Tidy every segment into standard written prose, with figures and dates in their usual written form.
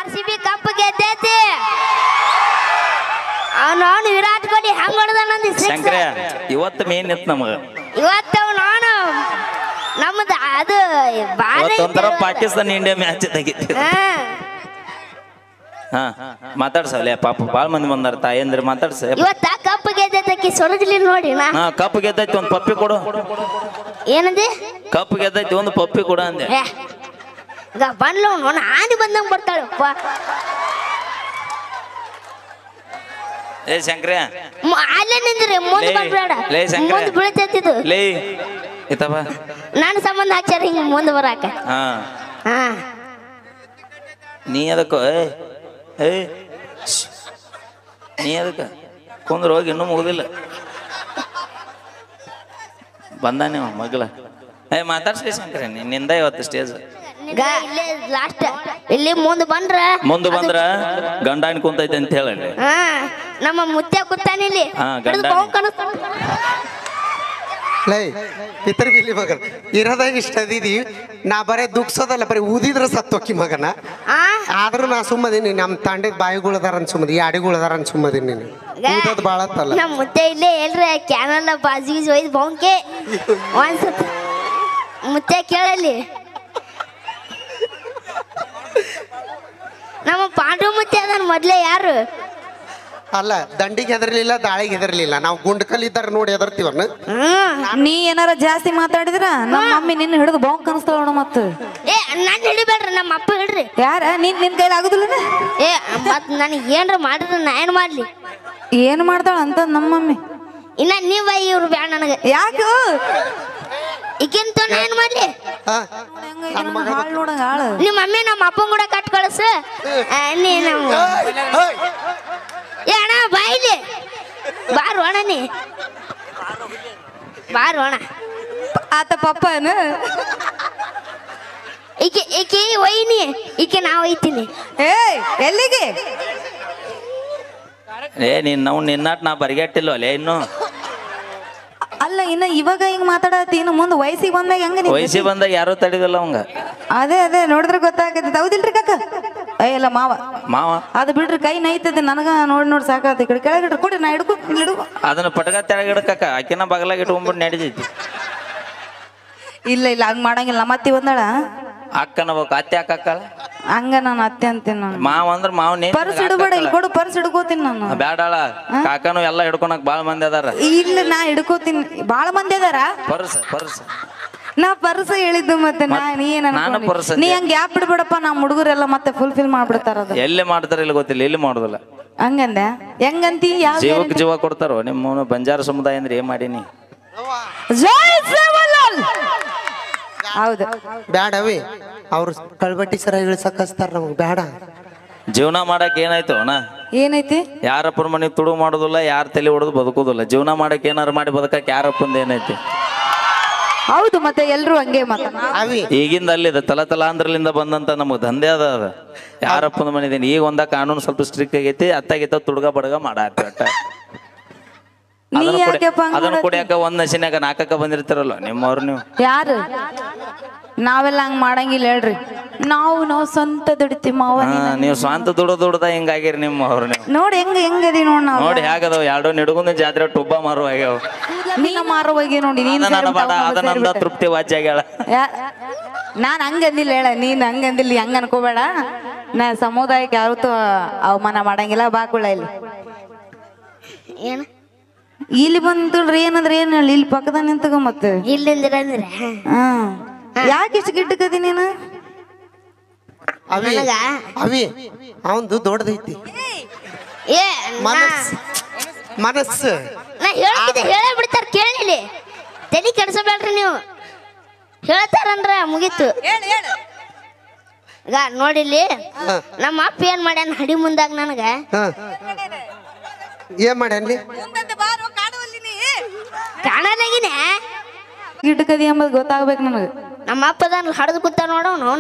RCB cup ಗೆದ್ದೈತಿ ಅವನು ವಿರಾಟ್ ಕೊಹ್ಲಿ ಹಂಗ ಹೊಡೆದಾನಂದಿ ಶಂಕರ ಇವತ್ತು ಮೇನ್ ಇತ್ತು ನಮಗ ಇವತ್ತು ನಾನು ನಮ್ಮದು ಅದು ಒಂಥರ ಪಾಕಿಸ್ತಾನ ಇಂಡಿಯಾ ಮ್ಯಾಚ್ ತೆಗಿತಿ ಹಾ ಮಾತಾಡ್ಸಲ್ಲ ಪಾಪ ಬಾಳ ಮಂದಿ ಬಂದಾರ ತಾಯಂದ್ರ ಮಾತಾಡ್ಸ ಇವತ್ತ ಕಪ್ ಗೆದ್ದೈತಿ ಸೊರಗಲಿ ನೋಡಿ ಹಾ ಕಪ್ ಗೆದ್ದೈತಿ ಒಂದು ಪಪ್ಪಿ ಕೊಡು ಏನಂದಿ ಕಪ್ ಗೆದ್ದೈತಿ ಒಂದು ಪಪ್ಪಿ ಕೊಡು ಅಂದೆ ಈಗ ಬಂದ್ಲು ನೋಡ ಆನಿ ಬಂದಂಗ ಬರ್ತಾಳಪ್ಪ ಏ ಶಂಕರ ಅಲ್ಲೇ ನಿಂದ್ರಿ ಮುಂದೆ ಬರ್ಬೇಡ ಮುಂದೆ ಬೀಳ್ತೈತಿದು ಲೇ ಇತವ ನನ್ನ ಸಂಬಂಧ ಹಚ್ಚಾರ ಹಿಂಗ ಮುಂದೆ ಬರಾಕ ಹಾ ಹಾ ನೀ ಅದಕ್ಕ ಏ ನೀ ಅದಕ್ಕ ಕುಂದ್ರ ಹೋಗಿ ಇನ್ನೂ ಮುಗುದಿಲ್ಲ ಬಂದ ನೀವು ಮಗಳ ಏ ಮಾತಾಡ್ಸಿ ಶಂಕರ ನಿಂದ ಇವತ್ತು ಸ್ಟೇಜ್ ಲಾಸ್ಟ್ ಇಲ್ಲಿ ಮುಂದೆ ಬಂದ್ರ ಗಂಡಾನ್ ಕುಂತೈತೆ ಅಂತ ಹೇಳಿ ನಮ್ಮ ಮುತ್ಯ ಕೂತಾನೆ ಇಲ್ಲಿ ಲೈ ಇತರ ಬಿಲ್ಲಿ ಮಗನ ಇರೋದಾಗ ಇಷ್ಟ ಅದೀದಿ ನಾ ಬರೇ ದುಃಖಸೋದಲ್ಲ ಬರೀ ಊದಿದ್ರ ಸತ್ತೋಕಿ ಮಗನ ಆದ್ರೂ ನಾ ಸುಮ್ಮದೀನಿ ನಮ್ಮ ತಂಡದ ಬಾಯಿಗಳದಾರ ಅಂತ ಸುಮ್ಮದಿ ಯಾಡಿಗಳದಾರ ಅಂತ ಸುಮ್ಮದೀನಿ ನೀನು ಊದೋದು ಭಾಳ ಅತ್ತಲ್ಲ ನಮ್ಮ ಮುತ್ಯ ಇಲ್ಲೇ ಎಲ್ರಿ ಕ್ಯಾನಲ್ ಬಾಜಿಗೆ ಒಯ್ದು ಬೌಂಕೆ ಒಂದ್ಸತ ಮುತ್ಯ ಕೇಳಲ್ಲಿ ನಮ್ಮ ಪಾಂಡು ಮುತ್ಯ ಅದನ್ ಮೊದ್ಲೇ ಯಾರು ಅಲ್ಲ ದಂಡಿಗೆ ಹೆದರ್ಲಿಲ್ಲ ದಾಳಿಗೆ ಹೆದರ್ಲಿಲ್ಲ ನಾವು ಗುಂಡ್ಕಲ್ ಇದ್ದಾರ ನೋಡಿ ಹೆದರ್ತೀವನ್ನ ನೀ ಏನಾರ ಜಾಸ್ತಿ ಮಾತಾಡಿದ್ರ ನಮ್ಮ ಮಮ್ಮಿ ನಿನ್ನ ಹಿಡಿದು ಬಾಂಕ್ ಅನಿಸ್ತಾಳ ನೋಡ ಮತ್ತ ಏ ನನ್ನ ಹಿಡಿಬೇಡ್ರಿ ನಮ್ಮ ಅಪ್ಪ ಹಿಡ್ರಿ ಯಾರ ನಿನ್ ಕೈಲಿ ಆಗುದಿಲ್ಲ ಏ ಮತ್ ನನಗೆ ಏನ್ರ ಮಾಡಿದ್ರೆ ನಾ ಏನ್ ಮಾಡ್ಲಿ ಏನ್ ಮಾಡ್ತಾಳ ಅಂತ ನಮ್ಮ ಮಮ್ಮಿ ಇನ್ನ ನೀವ ಇವ್ರು ಬ್ಯಾಡ ನನಗೆ ಯಾಕೆ ಈಗಿಂತ ಏನ್ ಮಾಡ್ಲಿ ನೋಡಂಗ ಹಾಳು ನಿಮ್ಮ ಮಮ್ಮಿ ನಮ್ಮ ಅಪ್ಪನ ಕೂಡ ಕಟ್ ಕಳಸು ನೀನು ಏ ಅಣ್ಣ ಬಾಯಿಲಿ ಬಾರು ಅಣ್ಣ ನೀ ಬಾರು ಅಣ್ಣ ಆತ ಪಪ್ಪನ ಈಕೆ ಒಯ್ನಿ ಈಕೆ ನಾ ಒಯ್ತೀನಿ ಏ ಎಲ್ಲಿಗೆ ಏ ನಾವು ನಿನ್ನಾಟ್ ನಾ ಬರಿಗಟ್ಟಿಲ್ವ ಅಲ್ಲೇ ಇನ್ನು ಅಲ್ಲ ಇನ್ನ ಇವಾಗ ಹಿಂಗ್ ಮಾತಾಡತ್ತಿ ಇನ್ನು ಮುಂದೆ ವಯಸ್ಸಿಗೆ ಬಂದಾಗ ಹೆಂಗ ವಯಸ್ಸಿಗೆ ಬಂದಾಗ ಯಾರು ತಡಿದಲ್ಲ ಅವಂಗ ಅದೇ ನೋಡಿದ್ರೆ ಗೊತ್ತಾಗತ್ತೆ ಹೌದಿಲ್ರಿ ಕಾಕ ಇಲ್ಲ ಮಾವ ಅದು ಬಿಡ್ರಿ ಕೈ ನೈತದೆ ನನಗ ನೋಡಿ ಸಾಕಾತ ಈ ಕಡೆ ಕೆಳಗಿಡ್ರಿ ಕೊಡ್ರಿ ನಾ ಹಿಡ್ಕೊ ಅದನ್ನ ಪಟಕ ತೆಳಗಿಡಕ್ಕ ಆಕಿನ ಬಗಲಾಗ ಇಟ್ಕೊಂಡ್ಬಿಟ್ಟು ನಡೀತೈತಿ ಇಲ್ಲ ಹಂಗ್ ಮಾಡಂಗಿಲ್ಲ ಮತ್ತೆ ಬಂದಾಳ ಅಕ್ಕನ ಬೇಕು ಅತ್ತೆ ಅಕ್ಕಳ ಹಂಗ ನಾನು ಅತ್ತೆ ಅಂತೀನಿ ನಾನು ಮಾವ ಅಂದ್ರ ಮಾವ ಪರ್ಸ್ ಹಿಡ್ಬೇಡ ಇಲ್ಲಿ ಕೊಡು ಪರ್ಸ್ ಹಿಡ್ಕೋತೀನಿ ನಾನು ಬ್ಯಾಡಾಳ ಕಾಕನು ಎಲ್ಲ ಹಿಡ್ಕೊಳಕ್ ಬಾಳ ಮಂದಿ ಅದಾರ ಇಲ್ಲ ನಾ ಹಿಡ್ಕೋತೀನಿ ಬಾಳ ಮಂದಿ ಅದಾರ ಪರ್ಸ್ ನಾ ಪರ್ಸ ಹೇಳಿದ್ದು ಮತ್ತೆ ನೀ ಹಂಗ ಗ್ಯಾಪ್ ಬಿಡ್ಬೇಡಪ್ಪ ನಮ್ ಹುಡುಗರೆಲ್ಲ ಮತ್ತೆ ಫುಲ್ಫಿಲ್ ಮಾಡ್ಬಿಡ್ತಾರ ಅದು ಎಲ್ಲಿ ಮಾಡ್ತಾರ ಇಲ್ಲ ಗೊತ್ತಿಲ್ಲ ಎಲ್ಲಿ ಮಾಡುದಿಲ್ಲ ಹಂಗಂದ ಹೆಂಗಂತಿ ಜೀವಕ್ಕೆ ಜೀವ ಕೊಡ್ತಾರೋ ನಿಮ್ಮ ಬಂಜಾರ ಸಮುದಾಯ ಅಂದ್ರೆ ಏನ್ ಮಾಡೀನಿ ಹೌದು ಬ್ಯಾಡವಿ ಅವ್ರು ಕಳ್ಬಟ್ಟಿ ಸರ ಇಳಿಸಕ್ಸ್ತಾರ ನಮಗ್ ಬೇಡ ಜೀವನ ಮಾಡಕ್ ಏನಾಯ್ತು ಅಣ್ಣ ಏನೈತಿ ಯಾರಪ್ಪನ ಮನೆ ತುಡು ಮಾಡೋದಿಲ್ಲ ಯಾರ ತಲೆ ಹೊಡೆದು ಬದುಕೋದಿಲ್ಲ ಜೀವನ ಮಾಡಕ್ ಏನಾರು ಮಾಡಿ ಬದುಕಕ್ ಯಾರಪ್ಪಂದ ಏನೈತಿ ಹೌದು ಮತ್ತೆ ಎಲ್ರು ಹಂಗೆ ಈಗಿಂದ ಅಲ್ಲಿದೆ ತಲಾಂಧ್ರಲಿಂದ ಬಂದಂತ ನಮಗ್ ದಂಧೆ ಅದ ಯಾರಪ್ಪನ ಮನಿದೀನಿ ಈಗ ಒಂದ ಕಾನೂನು ಸ್ವಲ್ಪ ಸ್ಟ್ರಿಕ್ಟ್ ಆಗೈತಿ ಅತ್ತಾಗಿತ್ತ ತುಡ್ಗ ಬಡಗ ಮಾಡಾಕ ಅದನ್ನ ಕುಡಿಯಾಕ ಒಂದ್ ನಶಿನ್ಯಾಗ ನಾಲ್ಕಕ್ಕ ಬಂದಿರ್ತಾರಲ್ಲ ನಿಮ್ಮವ್ರು ನೀವು ಯಾರು ನಾವೆಲ್ಲ ಹಂಗ ಮಾಡಂಗಿಲ್ಲ ಹೇಳ್ರಿ ನಾವು ಸ್ವಂತ ದುಡಿತೀವಿ ಮಾವ ನೀವು ಸ್ವಂತ ದುಡ್ದ ಹಿಂಗಾಗಿರಿ ನಿಮ್ಮವ್ರು ನೀವು ನೋಡಿ ಹೆಂಗದಿ ನೋಡ್ ನಾವು ನೋಡಿ ಹೇಗದವ್ ಎರಡು ನಿಡುಗುಂದ ಜಾತ್ರೆ ಟುಬ್ಬ ಮಾರು ಆಗ್ಯಾವ ನೀನ ಮಾರುವಾಗಿ ನೋಡಿ ಅದನ್ನಂದ ತೃಪ್ತಿ ವಾಚ್ ಆಗ್ಯಾಳ ನಾನ್ ಹಂಗಂದಿಲ್ಲ ಹೇಳ ನೀನ್ ಹಂಗಂದಿಲ್ಲ ಹಂಗ ಅನ್ಕೋಬೇಡ ನಾ ಸಮುದಾಯಕ್ಕೆ ಯಾವತ್ತೂ ಅವಮಾನ ಮಾಡಂಗಿಲ್ಲ ಬಾಕುಳ ಇಲ್ಲಿ ಏನು ಇಲ್ಲಿ ಬಂದ್ರಿ ಏನಂದ್ರೆ ಏನ್ ಹೇಳಿ ಇಲ್ಲಿ ಪಕ್ಕದ ನಿಂತಗ ಮತ್ತೆ ಇಲ್ಲಿಂದಿರ ಯಾಕೆ ಇಷ್ಟು ಗಿಟ್ಟಕದಿ ನೀನು ಅವಿ ಅವಂದು ದೊಡ್ಡದೈತಿ ಏ ಮನಸ್ಸು ನಾ ಹೇಳೇ ಬಿಡ್ತಾರ ಕೇಳಿ ತಲೆ ಕೆಡ್ಸಬೇಡ್ರಿ ನೀವು ಹೇಳ್ತಾರನ್ರ ಮುಗೀತು ಈಗ ನೋಡಿಲ್ಲಿ ನಮ್ಮ ಅಪ್ಪ ಏನ್ ಮಾಡ್ಯಾನ ಹಡಿ ಮುಂದಾಗ ನನಗ ಏನ್ ಮಾಡ್ಯಾನ್ಲಿ ಕಾಣಲಾಗಿನ ಗಿಟ್ಟಕದಿ ಎಂಬುದು ಗೊತ್ತಾಗ್ಬೇಕು ನನಗೆ ನಮ್ಮ ಅಪ್ಪದನ್ ಹಡದು ಕೂತ ನೋಡೋನು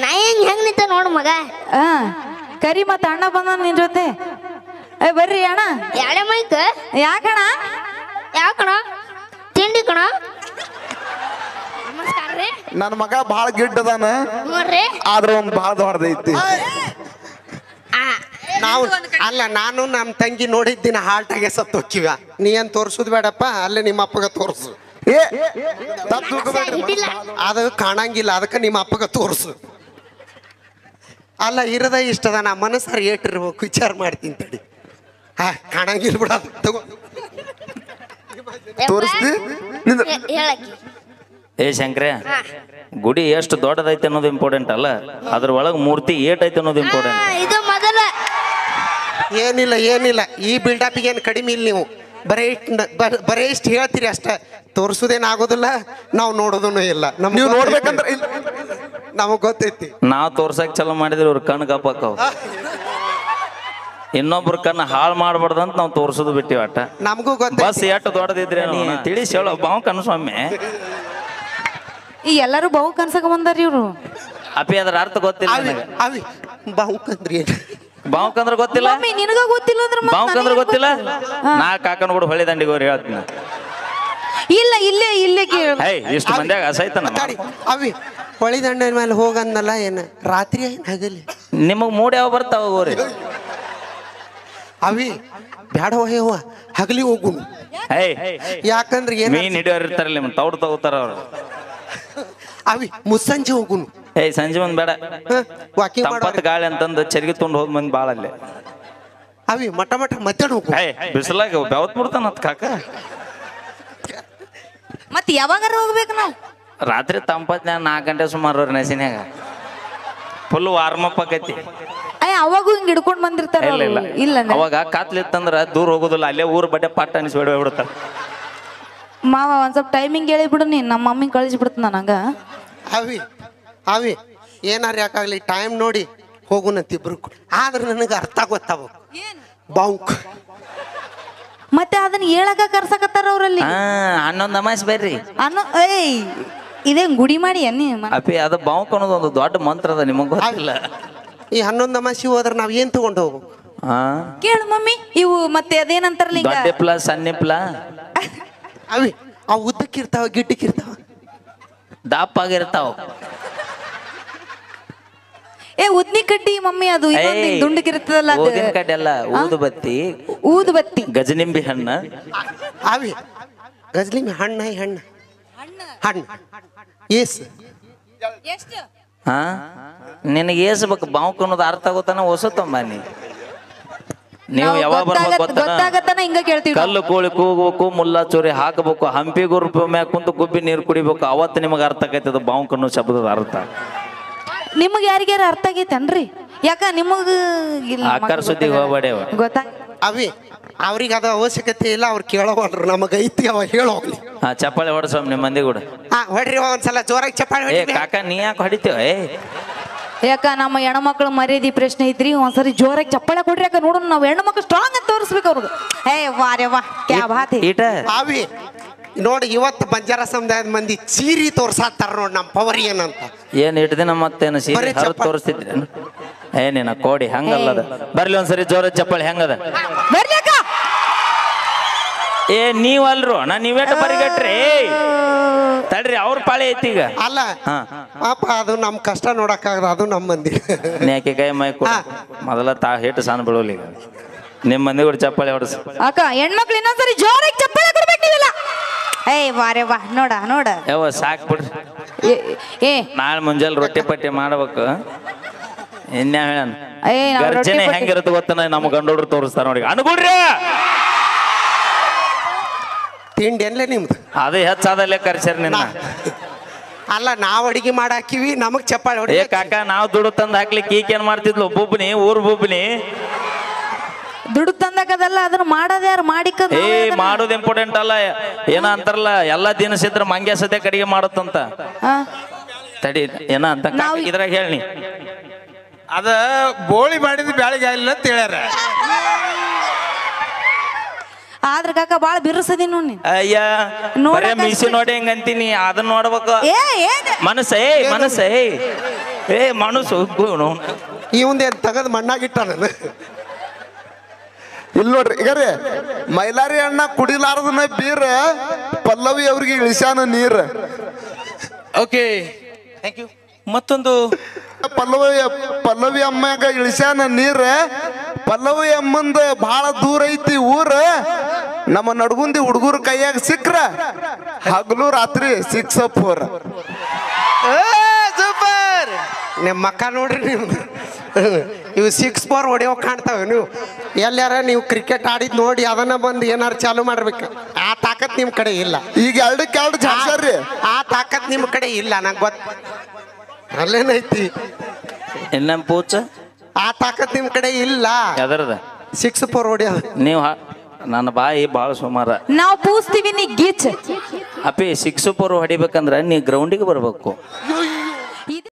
ನಾ ಹೆಂಗ್ ನಿಂತ ನೋಡು ಮಗ ಕರಿ ಮತ್ತ ಅಣ್ಣ ಬಂದ ನಿನ್ ಜೊತೆ ಬರ್ರಿ ಅಣ್ಣ ಯಾಳೆ ಮೈಕ್ ಯಾಕಣ ಯಾಕಣ ತಿಂಡಿ ಕಣ ನಮಸ್ಕಾರ ರೀ ನನ್ನ ಮಗ ಭಾಳ ಗಿಡ್ಡ ಅದಾನ ನೋಡ್ರಿ ಆದ್ರ ಒಂದ್ ಭಾಳ ದೊಡ್ಡದೈತಿ. ನಾವು ಅಲ್ಲ ನಾನು ನಮ್ಮ ತಂಗಿ ನೋಡಿದ್ದಿನ ಹಾಲ್ಟಾಗೆ ಸತ್ತು ಹೋಕ್ಕಿವ. ನೀ ಏನ್ ತೋರ್ಸುದ್ ಬೇಡಪ್ಪ, ಅಲ್ಲೇ ನಿಮ್ಮ ಅಪ್ಪಗ ತೋರ್ಸು. ಏ ತಪ್ಪು ತಿಳ್ಕೊಬೇಡ್ರಿ. ಹಿಡಿಲ್ಲ. ಅದು ಕಾಣಂಗಿಲ್ಲ, ಅದಕ್ಕೆ ನಿಮ್ಮ ಅಪ್ಪಗ ತೋರ್ಸು. ಅಲ್ಲ ಇರದ ಇಷ್ಟದ ನಾ ಮನಸ್ಸಾರ ಏಟಿರ್ಬೇಕು, ವಿಚಾರ ಮಾಡ್ತೀನಿ ತಡಿ. ಕಾಣಂಗಿಲ್ಲ ಬಿಡ, ತಗೋ ತೋರಿಸ್ತಿ ನಿಂದ ಹೇಳಕ್ಕಿ ಏ ಶಂಕ್ರೆ, ಗುಡಿ ಎಷ್ಟು ದೊಡ್ಡದೈತೆ ಅನ್ನೋದು ಇಂಪಾರ್ಟೆಂಟ್ ಅಲ್ಲ, ಅದ್ರ ಒಳಗೆ ಮೂರ್ತಿ ಏಟೈತೆ ಅನ್ನೋದು ಇಂಪಾರ್ಟೆಂಟ್. ಇದು ಮೊದಲ ಏನಿಲ್ಲ ಈ ಬಿಲ್ಡಪ್ಗೆ ಏನು ಕಡಿಮೆ ಇಲ್ಲ. ನೀವು ಬರೇ ಇಷ್ಟು ಹೇಳ್ತೀರಿ ಅಷ್ಟ, ತೋರ್ಸುದೇನ್ ಆಗೋದಿಲ್ಲ, ನಾವು ನೋಡೋದೂ ಇಲ್ಲ. ನೀವು ನೋಡ್ಬೇಕಂದ್ರೆ ನಮಗ್ ಗೊತ್ತೈತಿ. ನಾವು ತೋರ್ಸಕ್ ಚಲೋ ಮಾಡಿದ್ರೆ ಇವ್ರ ಕಣ್ಣು ಕಪ್ಪಾಕವ್, ಇನ್ನೊಬ್ರ ಕಣ್ಣು ಹಾಳು ಮಾಡ್ಬಾರ್ದಂತ ನಾವು ತೋರ್ಸೋದು ಬಿಟ್ಟಿವಿ. ಅಟ್ಟ ನಮಗೂ ಗೊತ್ತ. ಬಸ್ ಎಷ್ಟು ದೊಡ್ಡದಿದ್ರೆ ನೀ ತಿಳಿಸಿ ಹೇಳೋ ಬಾವು ಕಣ್ಣು ಸ್ವಾಮಿ. ಈ ಎಲ್ಲರೂ ಬಹು ಕನ್ಸಕ ಬಂದಾರಿ ಇವ್ರು. ಅಪ್ಪಿ ಅದ್ರ ಅರ್ಥ ಗೊತ್ತಿಲ್ಲ ನನಗೆ. ಅವಿ ಬಾವುಕಂದ್ರಿ ಏನು? ಬಾವುಕಂದ್ರ ಗೊತ್ತಿಲ್ಲ, ಮಮ್ಮಿ ನಿನಗ ಗೊತ್ತಿಲ್ಲ ಅಂದ್ರೆ ಮತ್ತೆ ಬಾವುಕಂದ್ರ ನನಗೆ ಗೊತ್ತಿಲ್ಲ. ನಾ ಕಾಕನ ಕೂಡ ಹೊಳಿ ದಂಡಿಗೆ ಹೋಗಿ ಹೇಳ್ತೀನಿ. ಇಲ್ಲ ಇಲ್ಲೇ ಕೇಳ. ಹೇ ಇಷ್ಟು ಮಂದ್ಯಾಗ ಅಸೈತನ ಅವಿ ಹೊಳಿ ದಂಡ ಮೇಲೆ ಹೋಗಂದಲ್ಲ ಏನ ರಾತ್ರಿ ಏನ್ ಹಗಲಿ ನಿಮಗ್ ಮೂಡ್ ಯಾವ ಬರ್ತಾವ ಹೋಗ್ರಿ. ಅವಿ ಬ್ಯಾಡವ ಹಗಲಿ ಹೋಗುನು. ಹೇ ಯಾಕಂದ್ರೆ ಏನ್ ಮೀನ್ ಹಿಡಿಯೋರು ಇರ್ತಾರಲ್ಲ ನಿಮ್ ತೌಡ್ ತಗೋತಾರ ಅವ್ರು. ಅವಿ ಮುಸ್ಸಂಜೆ ಹೋಗುನು. ಏಯ್ ಸಂಜೆ ಮಂದ್ ಬೇಡ, ವಾಕಿಂಗ್ ತಂಪತ್ ಗಾಳಿ ಅಂತಂದು ಚರಿಗೆ ತೊಗೊಂಡು ಹೋದ್ ಮಂದಿ ಬಾಳ ಅಲ್ಲೇ. ಅವಿ ಮಠ ಮಧ್ಯಾಹ್ನ ಹೋಗು. ಬಿಸಿಲಾಗ ಬೆವತ್ ಬಿಡ್ತಾನ ಕಾಕ. ಮತ್ ಯಾವಾಗಾರ ಹೋಗ್ಬೇಕು ನಾವು? ರಾತ್ರಿ ತಂಪತ್ನ್ಯಾಗ 4 ಗಂಟೆ ಸುಮಾರು ನೆಸಿನ್ಯಾಗ ಫುಲ್ ವಾರ್ಮಪ್ ಆಕೈತಿ. ಅವಾಗೂ ಹಿಂಗ್ ಹಿಡ್ಕೊಂಡ್ ಬಂದಿರ್ತಾರ. ಇಲ್ಲ ಅವಾಗ ಕಾತ್ಲಿತ್ತಂದ್ರ ದೂರ ಹೋಗುದಿಲ್ಲ, ಅಲ್ಲೇ ಊರ್ ಬಡ್ಡೆ ಪಾಠ ಅನಿಸಿ ಬಿಡ್ತಾರ. ಮಾವ ಒಂದ್ ಸ್ವಲ್ಪ ಟೈಮಿಂಗ್ ಹೇಳಿ ಬಿಡು, ನೀನ್ ನಮ್ಮ ಮಮ್ಮಿ ಕಳಿಸಿ ಬಿಡ್ತ ನನಗ. ಅವಿ ಏನಾರ ಯಾಕಾಗ್ಲಿ ಟೈಮ್ ನೋಡಿ ಹೋಗುನಂತಿಬ್ರು. ಆದ್ರೆ ನನಗೆ ಅರ್ಥ ಗೊತ್ತಾವ ಬಾವುಕ್. ಮತ್ತೆ ಅದನ್ನ ಹೇಳಕ ಕರ್ಸಕತ್ತಾರ ಅವ್ರಲ್ಲಿ. 11 ಅಮಾಸ್ ಬರ್ರಿ ಅನ್ನೋ ಏಯ್ ಇದೇನ್ ಗುಡಿ ಮಾಡಿ ಅನ್ನಿ ಅಪ್ಪಿ. ಅದು ಬಾವುಕ್ ಅನ್ನೋದು ಒಂದು ದೊಡ್ಡ ಮಂತ್ರ ಅದ, ನಿಮಗ್ ಗೊತ್ತಿಲ್ಲ. ಈ 11 ಅಮಾಸಿ ಹೋದ್ರೆ ನಾವ್ ಏನ್ ತಗೊಂಡು ಹೋಗ್ಬೇಕು? ಕೇಳು ಮಮ್ಮಿ. ಇವು ಮತ್ತೆ ಅದೇನಂತಾರಲ್ಲ ಈಗ ದೊಡ್ಡ ಸಣ್ಣಿಪ್ಲ ಅವಿ ಅವು ಉದ್ದಕ್ಕಿರ್ತಾವ ಗಿಡ್ಡಕ್ಕಿರ್ತಾವ ದಪ್ಪ ಆಗಿರ್ತಾವ. ಉದ್ನಿ ಕಡ್ಡಿ ಮಮ್ಮಿ, ಅದು ದುಂಡಗಿರ್ತದಲ್ಲ ಊದಿನ ಕಡ್ಡಿ ಅಲ್ಲ, ಊದುಬತ್ತಿ. ಊದುಬತ್ತಿ ಗಜನಿಂಬಿ ಹಣ್ಣ. ಅವಿ ಗಜ್ಲಿಮಿ ಹಣ್ಣು ಏಸ್ ನಿನಗೆ ಏಸ್ಬೇಕು ಬಾವುಕ್ ಅನ್ನೋದು ಅರ್ಥ ಆಗೋತಾನ ಹೊಸತಮ್ಮ. ನೀವು ಯಾವಾಗ ಬರ್ಬೇಕು ಗೊತ್ತಾಗತ್ತಾನ ಹಿಂಗ ಕೇಳ್ತೀವಿ. ಕಲ್ಲು ಕೋಳಿ ಕೂಗಬೇಕು, ಮುಲ್ಲಾ ಚೋರಿ ಹಾಕಬೇಕು, ಹಂಪಿ ಗುರುಪ ಮ್ಯಾಗ ಕುಂತು ಗುಬ್ಬಿ ನೀರು ಕುಡಿಬೇಕು. ಅವತ್ತು ನಿಮಗೆ ಅರ್ಥ ಆಗೈತದ ಬಾವುಕ್ ಅನ್ನೋ ಶಬ್ದದ ಅರ್ಥ. ನಿಮಗ್ ಯಾರಿಗ್ಯಾರ ಅರ್ಥ ಆಗೈತೇನ್ರಿ? ಯಾಕ ನಿಮಗ ಆಕಾರ ಸುದ್ದಿಗೆ ಹೋಗ್ಬೇಡವ. ಗೊತ್ತಾ ಅವಿ ಅವ್ರಿಗೆ ಅದು ಅವಶ್ಯಕತೆ ಇಲ್ಲ, ಅವ್ರು ಕೇಳೋವಲ್ರು. ನಮಗ ಐತಿ, ಅವ ಹೇಳೋಗ್ಲಿ. ಚಪ್ಪಾಳೆ ಹೊಡ್ಸಮ್ ನಿಮ್ಮ ಮಂದಿ ಕೂಡ. ಹೊಡ್ರಿ ಒಂದ್ಸಲ ಜೋರಾಗಿ ಚಪ್ಪಾಳೆ. ಕಾಕ ನೀ ಯಾಕೆ ಹೊಡಿತೇವ? ಯಾಕ ನಮ್ಮ ಹೆಣ್ಮಕ್ಳು ಮರ್ಯಾದಿ ಪ್ರಶ್ನೆ ಐತ್ರಿ, ಒಂದ್ಸರಿ ಜೋರಾಗಿ ಚಪ್ಪಾಳೆ ಕೊಡ್ರಿ. ಯಾಕ ನೋಡೋಣ, ನಾವು ಹೆಣ್ಮಕ್ಳು ಸ್ಟ್ರಾಂಗ್ ಅಂತ ತೋರಿಸ್ಬೇಕು ಅವ್ರಿಗೆ. ವಾರೆ ವಾ ಕ್ಯಾ ಬಾತ್ ಹೈ. ಅವಿ ನೋಡಿ, ಇವತ್ತು ಬಂಜಾರ ಸಮುದಾಯದ ಮಂದಿ ಚೀರಿ ತೋರ್ಸಾತಾರ ನೋಡಿ ನಮ್ಮ ಪವರ್ ಏನಂತ. ಏನ್ ಇಟ್ಟು ದಿನ ಮತ್ತೇನು ಸೀರೆ ತೋರಿಸ್ತಿದ್ರಿ? ಏನೇನ ಕೋಡಿ ಹಂಗಲ್ಲದ. ಬರ್ಲಿ ಒಂದ್ಸರಿ ಜೋರ ಚಪ್ಪಾಳೆ ಹೆಂಗದ? ನೀವಲ್ರು ನಾ ನೀವೇಟ ಬರಿಗಟ್ರಿ. ತಡ್ರಿ ಅವ್ರ ಪಾಳೆ ಐತಿ ಈಗ. ಅಲ್ಲ ಪಾಪ, ಅದು ನಮ್ ಕಷ್ಟ ನೋಡಕ್ಕಾಗದ, ಅದು ನಮ್ಮ ಮಂದಿ. ನ್ಯಾಕೆ ಕೈ ಮೈ ಮೊದಲ ಹೇಟು ಸಾನ್ ಬಿಡೋಲಿ. ಈಗ ನಿಮ್ ಮಂದಿ ಕೂಡ ಚಪ್ಪಾಳೆ ಹೊಡ್ಸ. ಅಕ್ಕ ಹೆಣ್ಮಕ್ಳು ಇನ್ನೊಂದ್ಸರಿ ಜೋರಾಗಿ ಚಪ್ಪಾಳೆ ಕೊಡ್ಬೇಕು ನೀವೆಲ್ಲ. ವಾರೆ ವಾ ನೋಡ ಯಾವ ಸಾಕ್ ಬಿಡ್ರಿ. ನಾಳೆ ಮುಂಜಾನೆ ರೊಟ್ಟಿ ಪಟ್ಟಿ ಮಾಡ್ಬೇಕು. ಇನ್ಯಾ ಹೇಳನ್ ಗರ್ಜನೆ ಹೆಂಗಿರುತ್ತೆ ಗೊತ್ತ, ನಮ್ಮ ಗಂಡೋಡ್ರು ತೋರಿಸ್ತಾರ ನೋಡಿ. ಅನ್ಕೊಡ್ರಿ ತಿಂಡಿ ಎಲ್ಲೇ ನಿಮ್ದು ಅದೇ ಹೆಚ್ಚಾದಲ್ಲೇ ಕರ್ಸ್ಯಾರ ನಿನ್ನ. ಅಲ್ಲ ನಾವ್ ಅಡಿಗೆ ಮಾಡಾಕಿವಿ, ನಮಗ್ ಚಪ್ಪಾಳೆ ಹೊಡಿ. ಕಾಕ ನಾವ್ ದುಡ್ಡು ತಂದ್ ಹಾಕ್ಲಿಕ್ಕೆ ಈಕ ಏನ್ ಮಾಡ್ತಿದ್ಲು? ಬುಬ್ನಿ ಊರ್ ಬುಬ್ನಿ ದುಡ್ಡು ತಂದಕದಲ್ಲ, ಅದನ್ನ ಮಾಡೋದು ಯಾರು? ಮಾಡಿಕ ಮಾಡೋದು ಇಂಪಾರ್ಟೆಂಟ್ ಅಲ್ಲ. ಏನ ಅಂತಾರಲ್ಲ, ಎಲ್ಲಾ ದಿನಸಿದ್ರ ಮಂಗ್ಯ ಸದ್ಯ ಕಡಿಗೆ ಮಾಡತ್ತಂತ. ತಡಿ ಏನ ಅಂತ ಇದ್ರಾಗ ಹೇಳಿ. ಅದ ಬೋಳಿ ಮಾಡಿದ ಬ್ಯಾಳಿಗೆ ಆಗಿಲ್ಲ ಅಂತ ಹೇಳ್ಯಾರ. ಆದ್ರ ಕಾಕ ಬಾಳ ಬಿರ್ಸದಿ ನೋಡಿ. ಅಯ್ಯ ಬರೇ ಮೀಸಿ ನೋಡಿ ಹೆಂಗಂತೀನಿ, ಅದನ್ನ ನೋಡ್ಬೇಕು. ಮನಸ್ಸೇ ಮನಸ್ಸು ಇವಂದೇನ್ ತಗದ್ ಮಣ್ಣಾಗಿಟ್ಟ ನಾನು. ಇಲ್ಲಿ ನೋಡ್ರಿ ಈಗ ರೀ, ಮೈಲಾರಿ ಅಣ್ಣ ಕುಡಿಲಾರದನ್ನ ಬೀರ ಪಲ್ಲವಿ ಅವ್ರಿಗೆ ಇಳಿಸ್ಯಾನ ನೀರ್. Okay thank you. ಮತ್ತೊಂದು ಪಲ್ಲವಿ ಅಮ್ಮಾಗ ಇಳಿಸ್ಯಾನ ನೀರ. ಪಲ್ಲವಿ ಅಮ್ಮಂದ ಬಹಳ ದೂರ ಐತಿ ಊರ. ನಮ್ಮ ನಡ್ಗುಂದಿ ಹುಡುಗರ ಕೈಯಾಗ ಸಿಕ್ರ ಹಗಲು ರಾತ್ರಿ 6 or 4. ಸೂಪರ್. ನಿಮ್ಮ ಮಕ್ಕ ನೋಡ್ರಿ ನೀವು. ಇವು 6 4 ಹೊಡೆಯೋ ಕಾಣ್ತಾವೆ. ನೀವು ಎಲ್ಲಾರ ನೀವು ಕ್ರಿಕೆಟ್ ಆಡಿದ್ ನೋಡಿ ಅದನ್ನ ಬಂದು ಏನಾರು ಚಾಲು ಮಾಡ್ಬೇಕು. ಆ ತಾಕತ್ ನಿಮ್ ಕಡೆ ಇಲ್ಲ. ಈಗ 2 ಜಾಸ್ತಿ. ಆ ತಾಕತ್ ನಿಮ್ ಕಡೆ ಇಲ್ಲ. ನಂಗೆ ಅಲ್ಲೇನೈತಿ ಇನ್ನ ಪೂಚ ಆ ತಾಕತ್ ನಿಮ್ ಕಡೆ ಇಲ್ಲ. ಎದರದ 6 4 ಹೊಡೆಯೋ ನೀವು ನನ್ನ ಬಾಯಿ ಭಾಳ ಸುಮಾರ. ನಾವು ಪೂಸ್ತೀವಿ ನೀ ಗೀಚ್. ಅಪ್ಪಿ 6 4 ಹೊಡಿಬೇಕಂದ್ರ ನೀ ಗ್ರೌಂಡಿಗೆ ಬರ್ಬೇಕು.